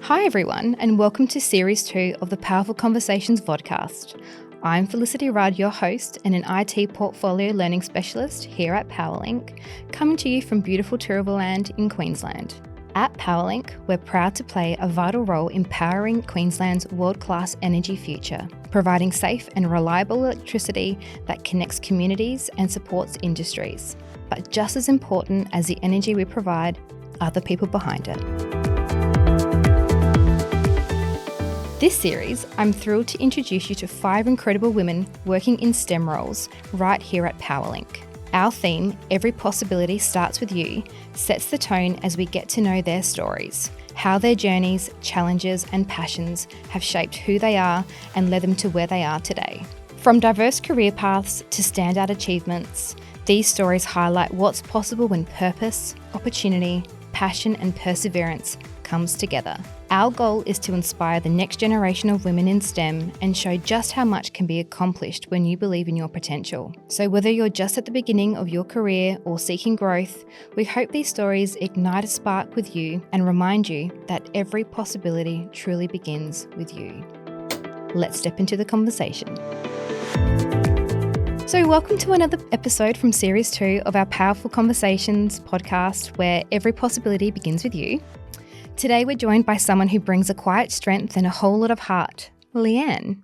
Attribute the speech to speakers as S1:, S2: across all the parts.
S1: Hi everyone, and welcome to Series 2 of the Powerful Conversations podcast. I'm Felicity Rudd, your host and an IT portfolio learning specialist here at Powerlink, coming to you from beautiful Turrivaland in Queensland. At Powerlink, we're proud to play a vital role in powering Queensland's world-class energy future, providing safe and reliable electricity that connects communities and supports industries. But just as important as the energy we provide are the people behind it. This series, I'm thrilled to introduce you to 5 incredible women working in STEM roles right here at Powerlink. Our theme, Every Possibility Starts With You, sets the tone as we get to know their stories, how their journeys, challenges and passions have shaped who they are and led them to where they are today. From diverse career paths to standout achievements, these stories highlight what's possible when purpose, opportunity, passion and perseverance comes together. Our goal is to inspire the next generation of women in STEM and show just how much can be accomplished when you believe in your potential. So whether you're just at the beginning of your career or seeking growth, we hope these stories ignite a spark with you and remind you that every possibility truly begins with you. Let's step into the conversation. So welcome to another episode from Series 2 of our Powerful Conversations podcast, where every possibility begins with you. Today we're joined by someone who brings a quiet strength and a whole lot of heart, Leanne.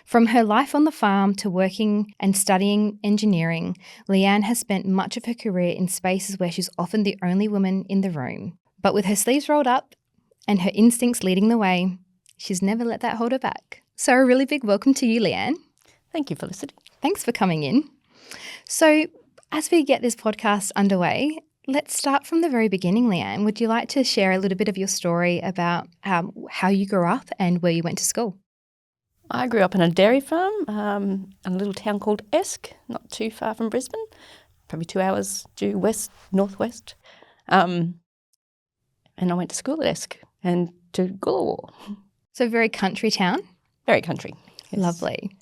S1: From her life on the farm to working and studying engineering, Leanne has spent much of her career in spaces where she's often the only woman in the room. But with her sleeves rolled up and her instincts leading the way, she's never let that hold her back. So a really big welcome to you, Leanne.
S2: Thank you, Felicity.
S1: Thanks for coming in. So as we get this podcast underway, let's start from the very beginning, Leanne. Would you like to share a little bit of your story about how you grew up and where you went to school?
S2: I grew up on a dairy farm in a little town called Esk, not too far from Brisbane, probably 2 hours due northwest. And I went to school at Esk and to Gullawar.
S1: So very country town?
S2: Very country. Yes.
S1: Lovely.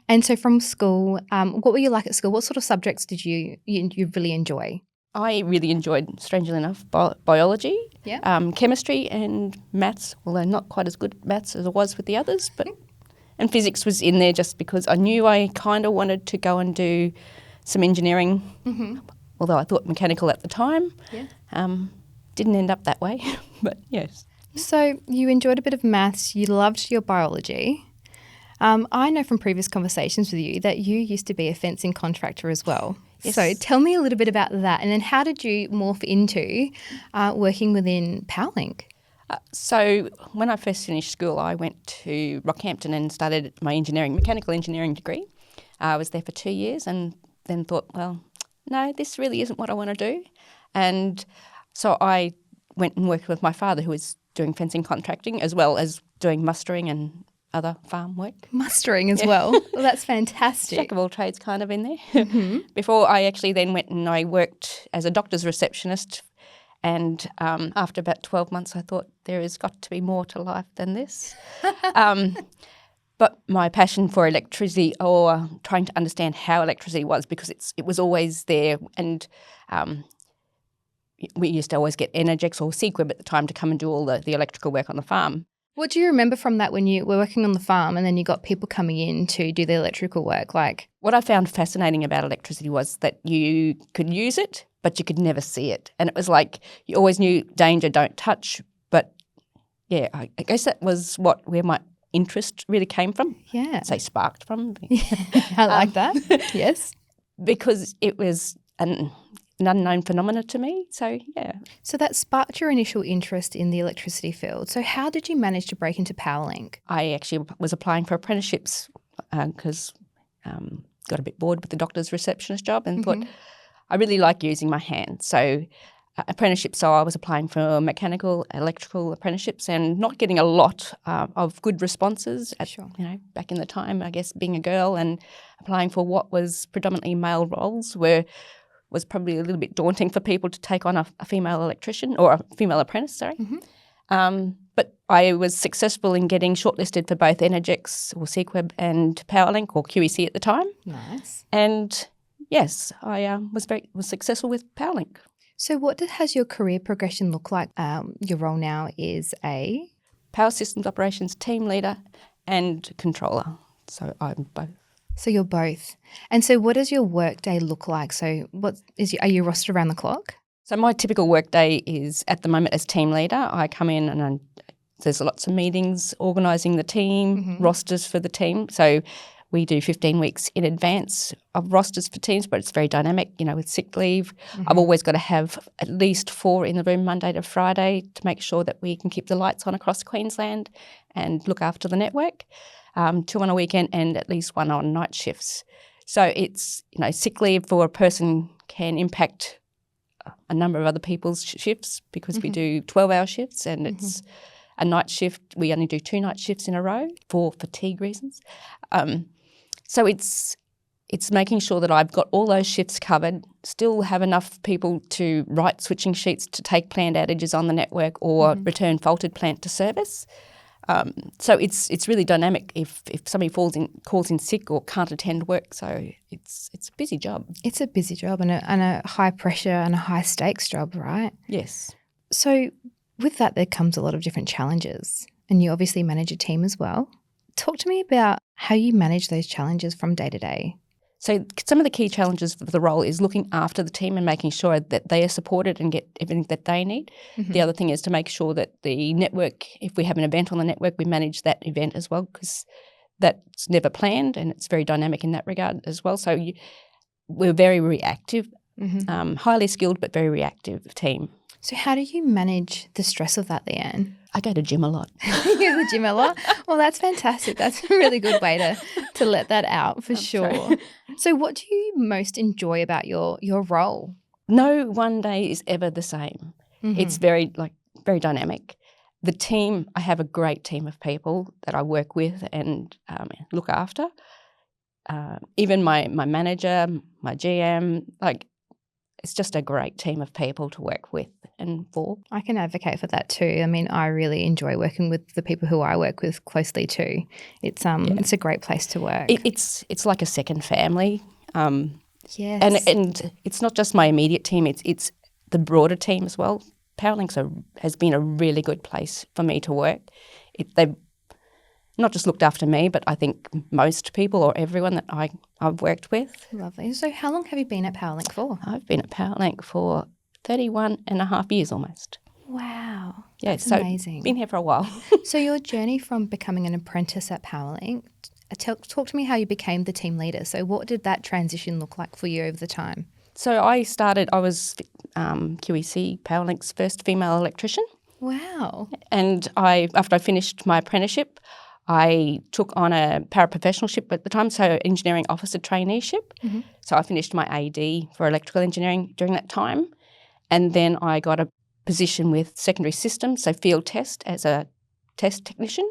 S1: And so from school, what were you like at school? What sort of subjects did you really enjoy?
S2: I really enjoyed, strangely enough, biology, chemistry and maths, although not quite as good at maths as I was with the others. And physics was in there just because I knew I kind of wanted to go and do some engineering, although I thought mechanical at the time. Yeah. Didn't end up that way, but yes.
S1: So you enjoyed a bit of maths, you loved your biology. I know from previous conversations with you that you used to be a fencing contractor as well. Yes. So tell me a little bit about that, and then how did you morph into working within Powerlink?
S2: So when I first finished school, I went to Rockhampton and started my mechanical engineering degree. I was there for 2 years and then thought, well, no, this really isn't what I want to do. And so I went and worked with my father, who was doing fencing contracting as well as doing mustering and other farm work.
S1: Mustering as well? Well, that's fantastic.
S2: Jack of all trades kind of in there. Before I actually then went and I worked as a doctor's receptionist, and after about 12 months I thought there has got to be more to life than this. But my passion for electricity, or trying to understand how electricity was, because it was always there, and we used to always get Energex or Sequib at the time to come and do all the electrical work on the farm.
S1: What do you remember from that when you were working on the farm and then you got people coming in to do the electrical work?
S2: What I found fascinating about electricity was that you could use it, but you could never see it. And it was like you always knew danger, don't touch. But yeah, I guess that was where my interest really came from.
S1: Yeah.
S2: I'd say sparked from.
S1: I like that. Yes.
S2: Because it was an unknown phenomena to me, so yeah.
S1: So that sparked your initial interest in the electricity field. So how did you manage to break into Powerlink?
S2: I actually was applying for apprenticeships because got a bit bored with the doctor's receptionist job and thought I really like using my hands. So apprenticeships, so I was applying for mechanical, electrical apprenticeships and not getting a lot of good responses back in the time, I guess, being a girl and applying for what was predominantly male roles was probably a little bit daunting for people to take on a female electrician or a female apprentice, sorry. But I was successful in getting shortlisted for both Energex or Sequib and Powerlink or QEC at the time.
S1: Nice.
S2: And yes, I was successful with Powerlink.
S1: So what has your career progression look like? Your role now is a
S2: power systems operations team leader and controller. So I'm both.
S1: So you're both. And so what does your work day look like? So are you rostered around the clock?
S2: So my typical work day is, at the moment, as team leader, I come in and there's lots of meetings, organising the team, rosters for the team. So we do 15 weeks in advance of rosters for teams, but it's very dynamic, with sick leave. I've always got to have at least 4 in the room Monday to Friday to make sure that we can keep the lights on across Queensland and look after the network. 2 on a weekend and at least 1 on night shifts. So it's, sick leave for a person can impact a number of other people's shifts because we do 12-hour shifts and it's a night shift. We only do 2 night shifts in a row for fatigue reasons. So it's making sure that I've got all those shifts covered, still have enough people to write switching sheets to take planned outages on the network or return faulted plant to service. So it's really dynamic if somebody calls in sick or can't attend work. So it's a busy job.
S1: It's a busy job and a high pressure and a high stakes job, right?
S2: Yes.
S1: So with that, there comes a lot of different challenges, and you obviously manage a team as well. Talk to me about how you manage those challenges from day to day.
S2: So some of the key challenges for the role is looking after the team and making sure that they are supported and get everything that they need. The other thing is to make sure that the network, if we have an event on the network, we manage that event as well, because that's never planned and it's very dynamic in that regard as well. So we're very reactive, highly skilled but very reactive team.
S1: So how do you manage the stress of that, Leanne?
S2: I go to gym a lot.
S1: You go to the gym a lot? Well, that's fantastic. That's a really good way to let that out for sure.
S2: Sorry.
S1: So what do you most enjoy about your role?
S2: No one day is ever the same. It's very dynamic. The team, I have a great team of people that I work with and look after. Even my manager, my GM, it's just a great team of people to work with and for.
S1: I can advocate for that too. I mean, I really enjoy working with the people who I work with closely too. It's a great place to work.
S2: It's like a second family.
S1: Yes.
S2: And it's not just my immediate team, it's the broader team as well. Powerlink has been a really good place for me to work. They've not just looked after me, but I think most people or everyone that I've worked with.
S1: Lovely. So how long have you been at Powerlink for?
S2: I've been at Powerlink for 31 and a half years almost.
S1: Wow.
S2: Yeah,
S1: that's
S2: so
S1: amazing.
S2: Been here for a while.
S1: So your journey from becoming an apprentice at Powerlink, talk to me how you became the team leader. So what did that transition look like for you over the time?
S2: So I was QEC, Powerlink's first female electrician.
S1: Wow.
S2: And after I finished my apprenticeship, I took on a paraprofessionalship at the time, so engineering officer traineeship. So I finished my AD for electrical engineering during that time. And then I got a position with secondary systems, so field test as a test technician.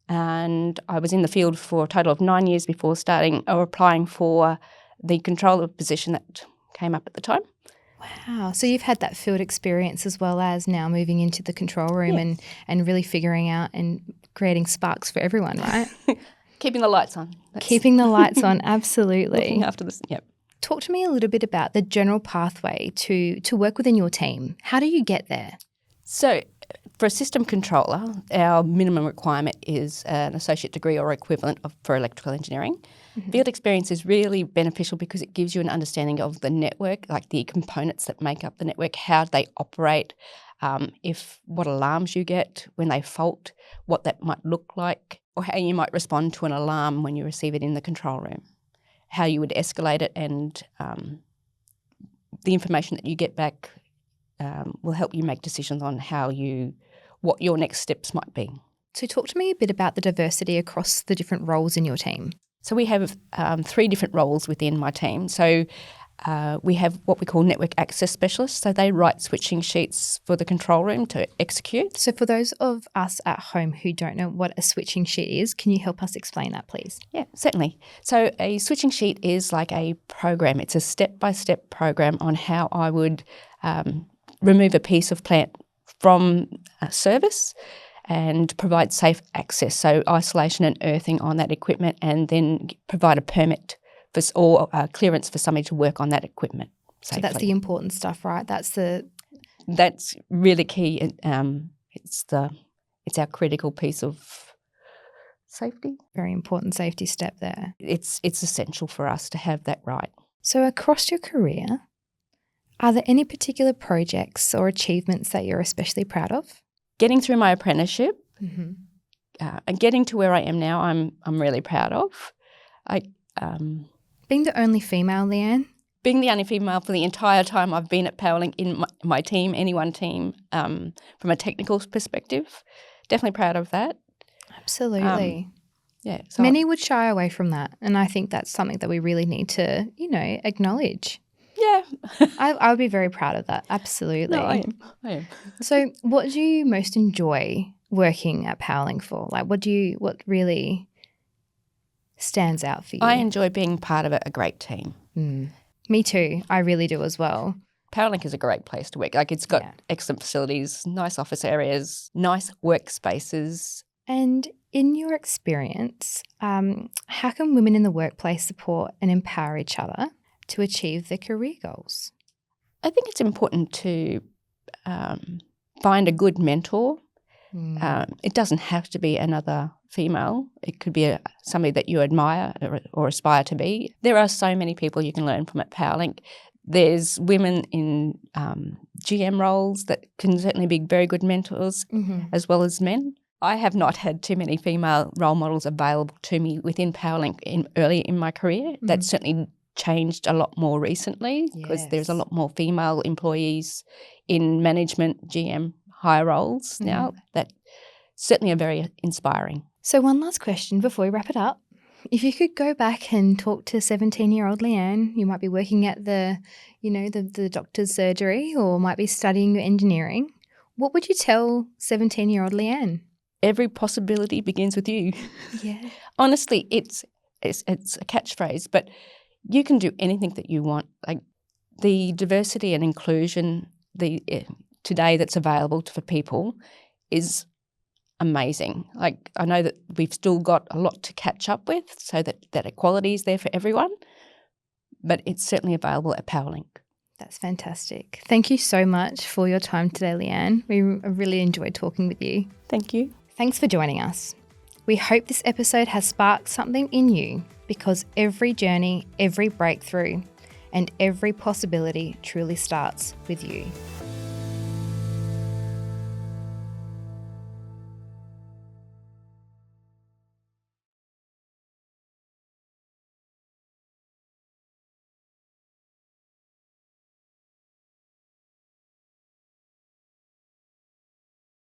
S2: And I was in the field for a total of 9 years before applying for the controller position that came up at the time.
S1: Wow. So you've had that field experience as well as now moving into the control room and really figuring out and creating sparks for everyone, right?
S2: Keeping the lights on.
S1: Keeping the lights on, absolutely.
S2: Looking after this, yep.
S1: Talk to me a little bit about the general pathway to work within your team. How do you get there?
S2: So for a system controller, our minimum requirement is an associate degree or equivalent for electrical engineering. Field experience is really beneficial because it gives you an understanding of the network, like the components that make up the network, how they operate, what alarms you get when they fault, what that might look like, or how you might respond to an alarm when you receive it in the control room, how you would escalate it, and the information that you get back will help you make decisions on what your next steps might be.
S1: So talk to me a bit about the diversity across the different roles in your team.
S2: So we have 3 different roles within my team. So we have what we call network access specialists. So they write switching sheets for the control room to execute.
S1: So for those of us at home who don't know what a switching sheet is, can you help us explain that, please?
S2: Yeah, certainly. So a switching sheet is like a program. It's a step-by-step program on how I would remove a piece of plant from a service and provide safe access, so isolation and earthing on that equipment, and then provide a permit or clearance for somebody to work on that equipment safely.
S1: So that's the important stuff, right? That's
S2: really key. It's it's our critical piece of safety.
S1: Very important safety step there.
S2: It's essential for us to have that right.
S1: So across your career, are there any particular projects or achievements that you're especially proud of?
S2: Getting through my apprenticeship
S1: Mm-hmm.
S2: and getting to where I am now, I'm really proud of.
S1: Being the only female, Leanne?
S2: Being the only female for the entire time I've been at Powerlink in my team, any one team, from a technical perspective, definitely proud of that.
S1: Absolutely.
S2: Yeah. So
S1: Many would shy away from that, and I think that's something that we really need to, acknowledge.
S2: Yeah.
S1: I would be very proud of that. Absolutely.
S2: No, I am.
S1: So what do you most enjoy working at Powerlink for? Like what really stands out for you?
S2: I enjoy being part of a great team.
S1: Me too. I really do as well.
S2: Powerlink is a great place to work. Like it's got excellent facilities, nice office areas, nice workspaces.
S1: And in your experience, how can women in the workplace support and empower each other to achieve their career goals?
S2: I think it's important to find a good mentor. It doesn't have to be another female. It could be somebody that you admire or aspire to be. There are so many people you can learn from at Powerlink. There's women in GM roles that can certainly be very good mentors, as well as men. I have not had too many female role models available to me within Powerlink early in my career. That's certainly changed a lot more recently because there's a lot more female employees in management, GM, higher roles now that certainly are very inspiring.
S1: So one last question before we wrap it up. If you could go back and talk to 17-year-old Leanne, you might be working at the doctor's surgery or might be studying your engineering, what would you tell 17-year-old Leanne?
S2: Every possibility begins with you.
S1: Yeah.
S2: Honestly, it's a catchphrase, but you can do anything that you want. Like the diversity and inclusion today that's available for people is amazing. Like I know that we've still got a lot to catch up with so that equality is there for everyone, but it's certainly available at Powerlink.
S1: That's fantastic. Thank you so much for your time today, Leanne. We really enjoyed talking with you.
S2: Thank you.
S1: Thanks for joining us. We hope this episode has sparked something in you because every journey, every breakthrough, and every possibility truly starts with you.